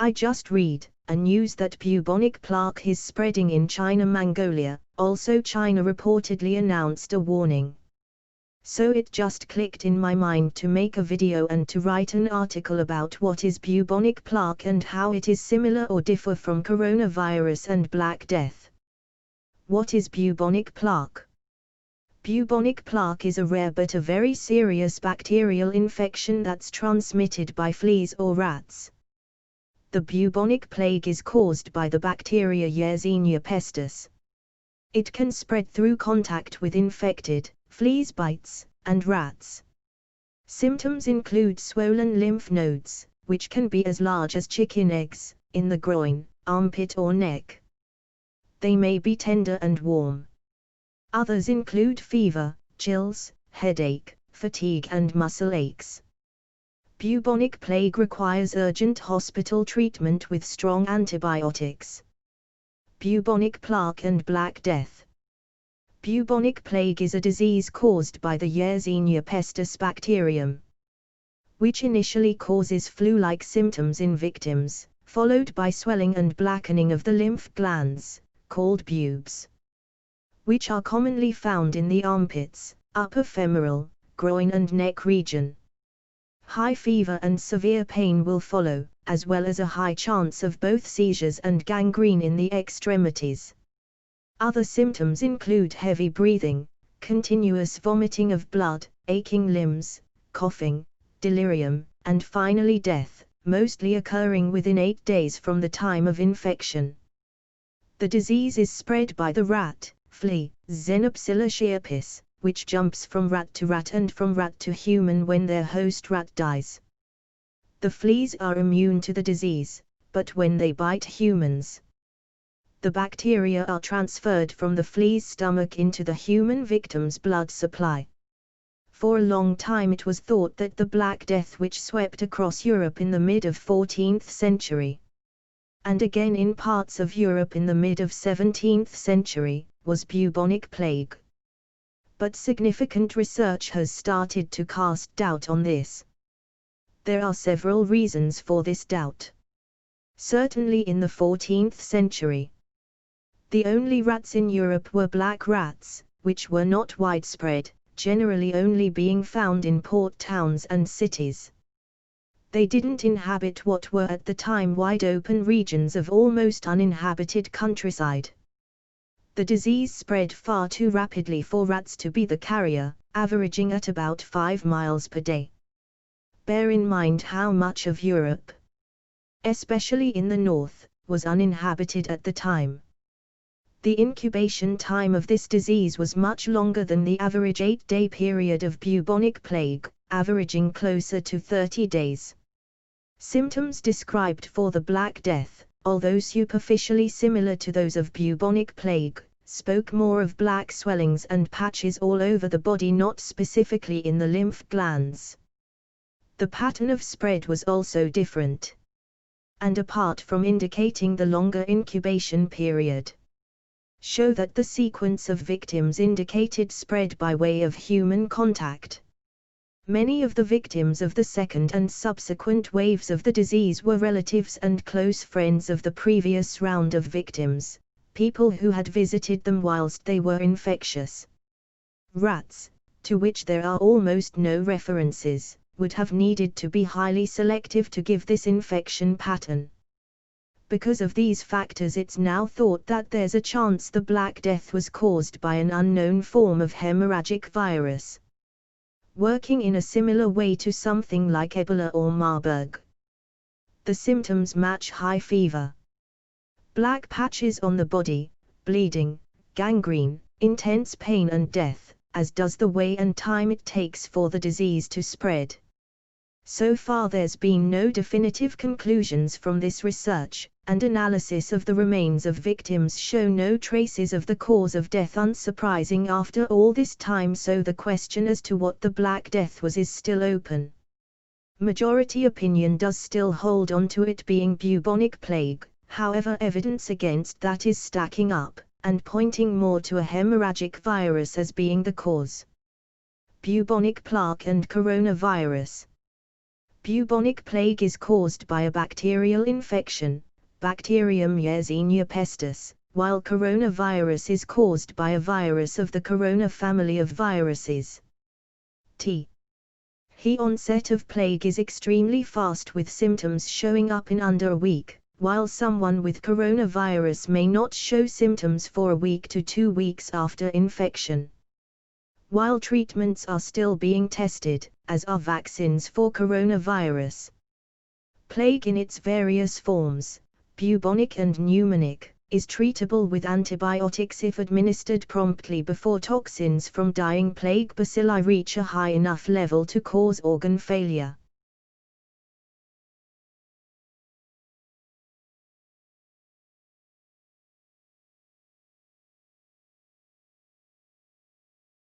I just read a news that bubonic plaque is spreading in China, Mongolia. Also China reportedly announced a warning. So it just clicked in my mind to make a video and to write an article about what is bubonic plaque and how it is similar or differ from coronavirus and Black Death. What is bubonic plaque? Bubonic plaque is a rare but a very serious bacterial infection that's transmitted by fleas or rats. The bubonic plague is caused by the bacteria Yersinia pestis. It can spread through contact with infected, fleas bites, and rats. Symptoms include swollen lymph nodes, which can be as large as chicken eggs, in the groin, armpit or neck. They may be tender and warm. Others include fever, chills, headache, fatigue and muscle aches. Bubonic plague requires urgent hospital treatment with strong antibiotics. Bubonic plaque and Black Death. Bubonic plague is a disease caused by the Yersinia pestis bacterium, which initially causes flu-like symptoms in victims, followed by swelling and blackening of the lymph glands, called bubes, which are commonly found in the armpits, upper femoral, groin and neck region. High fever and severe pain will follow, as well as a high chance of both seizures and gangrene in the extremities. Other symptoms include heavy breathing, continuous vomiting of blood, aching limbs, coughing, delirium, and finally death, mostly occurring within 8 days from the time of infection. The disease is spread by the rat, flea, Xenopsilla sciapis, which jumps from rat to rat and from rat to human when their host rat dies. The fleas are immune to the disease, but when they bite humans, the bacteria are transferred from the flea's stomach into the human victim's blood supply. For a long time it was thought that the Black Death, which swept across Europe in the mid-14th century, and again in parts of Europe in the mid-17th century, was bubonic plague. But significant research has started to cast doubt on this. There are several reasons for this doubt. Certainly in the 14th century, the only rats in Europe were black rats, which were not widespread, generally only being found in port towns and cities. They didn't inhabit what were at the time wide-open regions of almost uninhabited countryside. The disease spread far too rapidly for rats to be the carrier, averaging at about 5 miles per day. Bear in mind how much of Europe, especially in the north, was uninhabited at the time. The incubation time of this disease was much longer than the average 8-day period of bubonic plague, averaging closer to 30 days. Symptoms described for the Black Death, although superficially similar to those of bubonic plague, spoke more of black swellings and patches all over the body, not specifically in the lymph glands. The pattern of spread was also different, and apart from indicating the longer incubation period, show that the sequence of victims indicated spread by way of human contact. Many of the victims of the second and subsequent waves of the disease were relatives and close friends of the previous round of victims, people who had visited them whilst they were infectious. Rats, to which there are almost no references, would have needed to be highly selective to give this infection pattern. Because of these factors, it's now thought that there's a chance the Black Death was caused by an unknown form of hemorrhagic virus, working in a similar way to something like Ebola or Marburg. The symptoms match high fever, black patches on the body, bleeding, gangrene, intense pain and death, as does the way and time it takes for the disease to spread. So far there's been no definitive conclusions from this research, and analysis of the remains of victims show no traces of the cause of death, unsurprising after all this time, so the question as to what the Black Death was is still open. Majority opinion does still hold on to it being bubonic plague, however evidence against that is stacking up, and pointing more to a hemorrhagic virus as being the cause. Bubonic plaque and coronavirus. Bubonic plague is caused by a bacterial infection, Bacterium Yersinia pestis, while coronavirus is caused by a virus of the corona family of viruses. The onset of plague is extremely fast, with symptoms showing up in under a week, while someone with coronavirus may not show symptoms for a week to 2 weeks after infection. While treatments are still being tested, as are vaccines for coronavirus. Plague in its various forms, bubonic and pneumonic, is treatable with antibiotics if administered promptly before toxins from dying plague bacilli reach a high enough level to cause organ failure.